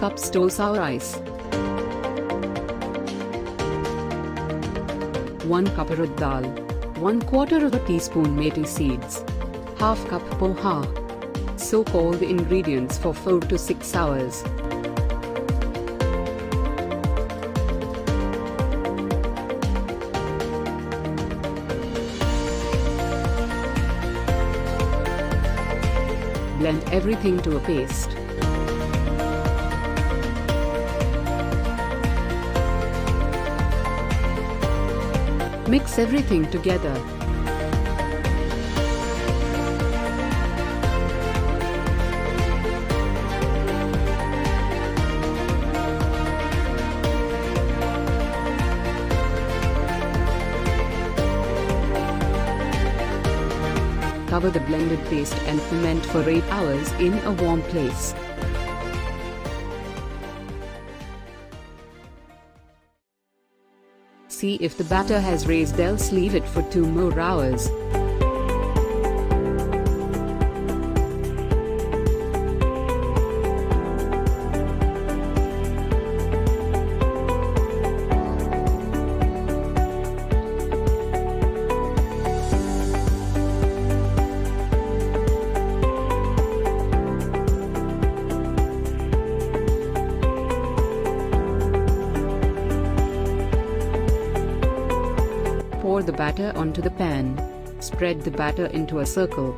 cups dosa rice, 1 cup urad dal, 1/4 of a teaspoon methi seeds, half cup poha. Soak all the ingredients for 4 to 6 hours. Blend everything to a paste. Mix everything together. Cover the blended paste and ferment for 8 hours in a warm place. See if the batter has raised, else leave it for 2 more hours. Pour the batter onto the pan. Spread the batter into a circle.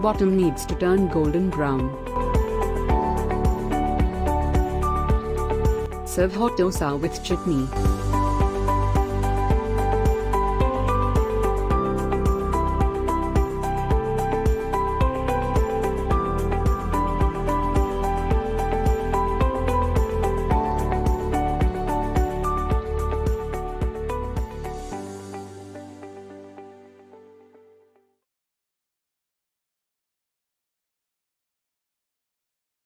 Bottom needs to turn golden brown. Serve hot dosa with chutney.